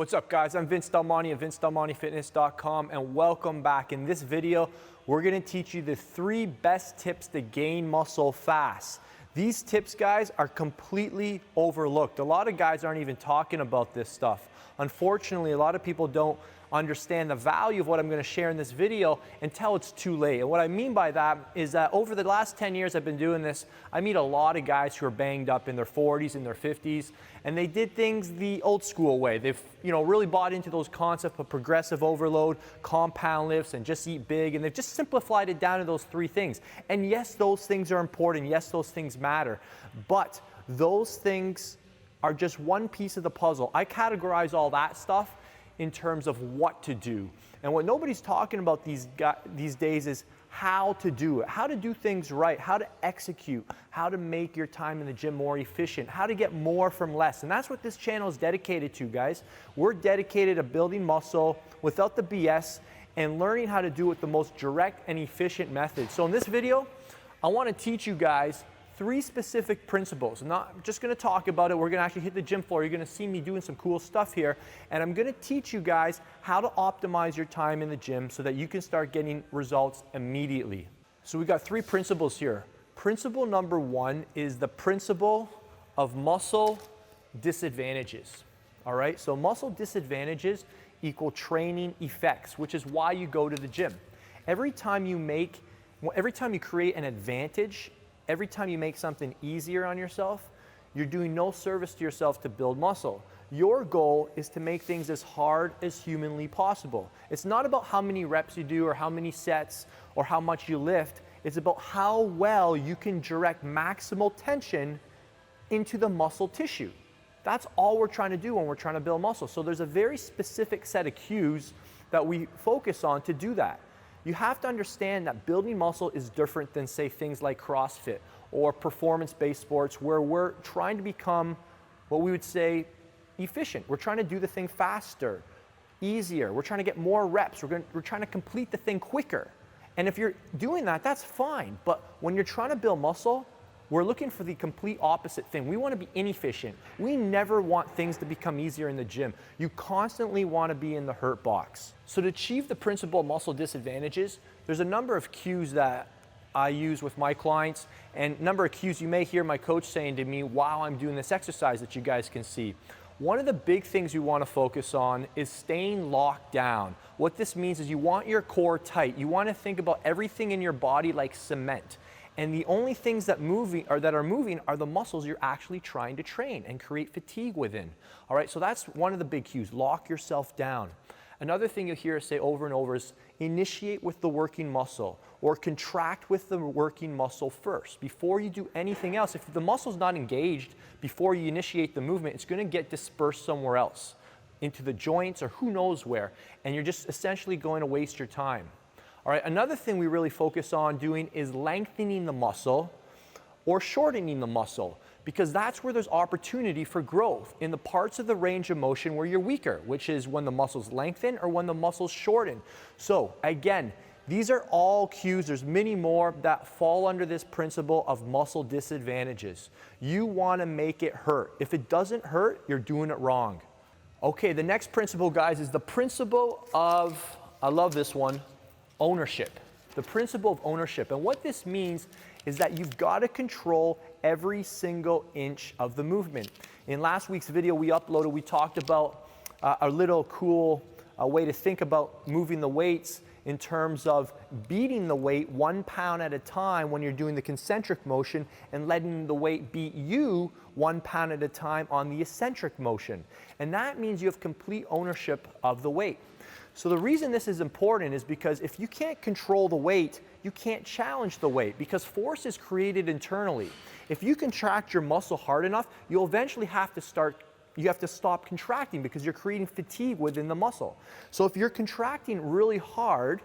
What's up guys, I'm Vince Del Monte of VinceDelMonteFitness.com and welcome back. In this video, we're gonna teach you the 3 best tips to gain muscle fast. These tips, guys, are completely overlooked. A lot of guys aren't even talking about this stuff. Unfortunately, a lot of people don't understand the value of what I'm going to share in this video until it's too late. And what I mean by that is that over the last 10 years I've been doing this, I meet a lot of guys who are banged up in their 40s, in their 50s, and they did things the old school way. They've really bought into those concepts of progressive overload, compound lifts, and just eat big, and they've just simplified it down to those 3 things. And yes, those things are important. Yes, those things matter. But those things are just one piece of the puzzle. I categorize all that stuff in terms of what to do. And what nobody's talking about these days is how to do it, how to do things right, how to execute, how to make your time in the gym more efficient, how to get more from less. And that's what this channel is dedicated to, guys. We're dedicated to building muscle without the BS and learning how to do it with the most direct and efficient method. So in this video, I want to teach you guys 3 specific principles. I'm not just going to talk about it. We're going to actually hit the gym floor. You're going to see me doing some cool stuff here. And I'm going to teach you guys how to optimize your time in the gym so that you can start getting results immediately. So we got 3 principles here. Principle number 1 is the principle of muscle disadvantages. All right, so muscle disadvantages equal training effects, which is why you go to the gym. Every time you create an advantage, every time you make something easier on yourself, you're doing no service to yourself to build muscle. Your goal is to make things as hard as humanly possible. It's not about how many reps you do or how many sets or how much you lift. It's about how well you can direct maximal tension into the muscle tissue. That's all we're trying to do when we're trying to build muscle. So there's a very specific set of cues that we focus on to do that. You have to understand that building muscle is different than, say, things like CrossFit or performance-based sports where we're trying to become what we would say efficient. We're trying to do the thing faster, easier. We're trying to get more reps. We're trying to complete the thing quicker. And if you're doing that, that's fine. But when you're trying to build muscle, we're looking for the complete opposite thing. We want to be inefficient. We never want things to become easier in the gym. You constantly want to be in the hurt box. So to achieve the principle of muscle disadvantages, there's a number of cues that I use with my clients, and a number of cues you may hear my coach saying to me while I'm doing this exercise that you guys can see. One of the big things you want to focus on is staying locked down. What this means is you want your core tight. You want to think about everything in your body like cement. And the only things that are moving are the muscles you're actually trying to train and create fatigue within. All right, so that's one of the big cues. Lock yourself down. Another thing you'll hear us say over and over is initiate with the working muscle or contract with the working muscle first. Before you do anything else, if the muscle's not engaged before you initiate the movement, it's going to get dispersed somewhere else, into the joints or who knows where, and you're just essentially going to waste your time. All right, another thing we really focus on doing is lengthening the muscle or shortening the muscle, because that's where there's opportunity for growth in the parts of the range of motion where you're weaker, which is when the muscles lengthen or when the muscles shorten. So again, these are all cues. There's many more that fall under this principle of muscle disadvantages. You want to make it hurt. If it doesn't hurt, you're doing it wrong. Okay, the next principle, guys, is the principle of, I love this one, ownership. The principle of ownership. And what this means is that you've got to control every single inch of the movement. In last week's video we uploaded, we talked about a little cool way to think about moving the weights in terms of beating the weight 1 pound at a time when you're doing the concentric motion and letting the weight beat you 1 pound at a time on the eccentric motion. And that means you have complete ownership of the weight. So the reason this is important is because if you can't control the weight, you can't challenge the weight because force is created internally. If you contract your muscle hard enough, you'll eventually have to stop contracting because you're creating fatigue within the muscle. So if you're contracting really hard,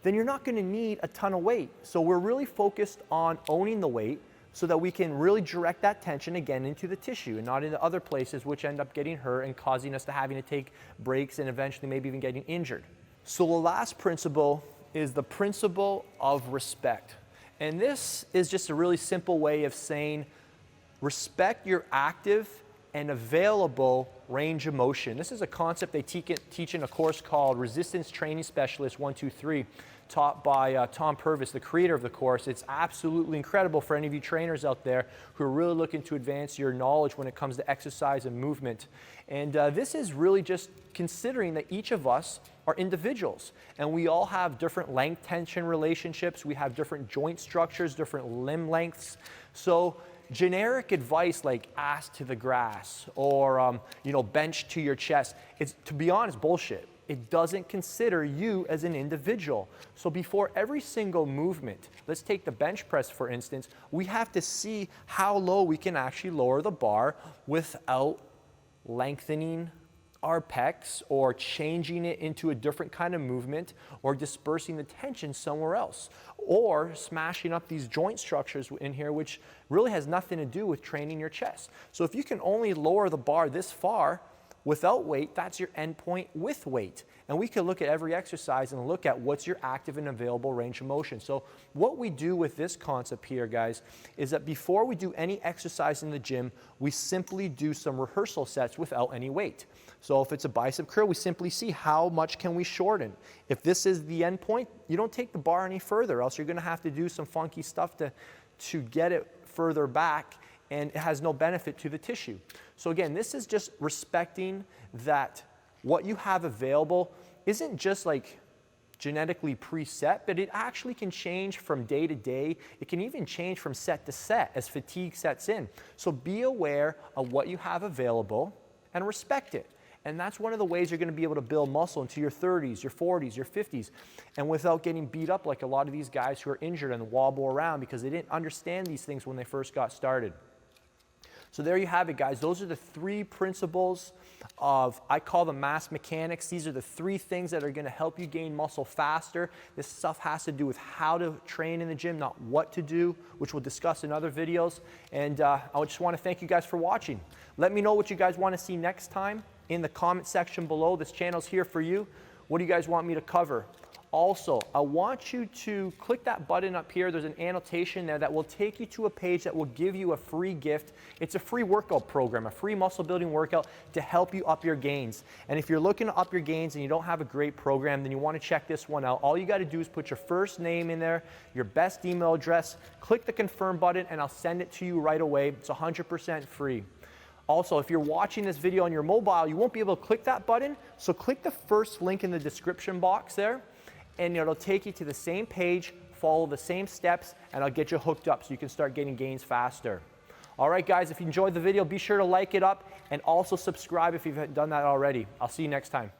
then you're not going to need a ton of weight. So we're really focused on owning the weight so that we can really direct that tension again into the tissue and not into other places which end up getting hurt and causing us to having to take breaks and eventually maybe even getting injured. So the last principle is the principle of respect. And this is just a really simple way of saying respect your active and available range of motion. This is a concept they teach in a course called Resistance Training Specialist 123, taught by Tom Purvis, the creator of the course. It's absolutely incredible for any of you trainers out there who are really looking to advance your knowledge when it comes to exercise and movement. And this is really just considering that each of us are individuals, and we all have different length tension relationships. We have different joint structures, different limb lengths. So generic advice like ass to the grass or bench to your chest, it's, to be honest, bullshit. It doesn't consider you as an individual. So before every single movement, let's take the bench press for instance, we have to see how low we can actually lower the bar without lengthening our pecs or changing it into a different kind of movement or dispersing the tension somewhere else or smashing up these joint structures in here, which really has nothing to do with training your chest. So if you can only lower the bar this far without weight, that's your end point with weight. And we can look at every exercise and look at what's your active and available range of motion. So what we do with this concept here, guys, is that before we do any exercise in the gym, we simply do some rehearsal sets without any weight. So if it's a bicep curl, we simply see how much can we shorten. If this is the end point, you don't take the bar any further, else you're gonna have to do some funky stuff to get it further back, and it has no benefit to the tissue. So again, this is just respecting that what you have available isn't just like genetically preset, but it actually can change from day to day. It can even change from set to set as fatigue sets in. So be aware of what you have available and respect it. And that's one of the ways you're going to be able to build muscle into your 30s, your 40s, your 50s, and without getting beat up like a lot of these guys who are injured and wobble around because they didn't understand these things when they first got started. So there you have it, guys. Those are the three principles of, I call them mass mechanics. These are the three things that are going to help you gain muscle faster. This stuff has to do with how to train in the gym, not what to do, which we'll discuss in other videos. And I just want to thank you guys for watching. Let me know what you guys want to see next time in the comment section below. This channel's here for you. What do you guys want me to cover? Also, I want you to click that button up here. There's an annotation there that will take you to a page that will give you a free gift. It's a free workout program, a free muscle building workout to help you up your gains. And if you're looking to up your gains and you don't have a great program, then you want to check this one out. All you got to do is put your first name in there, your best email address, click the confirm button, and I'll send it to you right away. It's 100% free. Also, if you're watching this video on your mobile, you won't be able to click that button. So click the first link in the description box there, and it'll take you to the same page, follow the same steps, and I'll get you hooked up so you can start getting gains faster. All right, guys, if you enjoyed the video, be sure to like it up and also subscribe if you haven't done that already. I'll see you next time.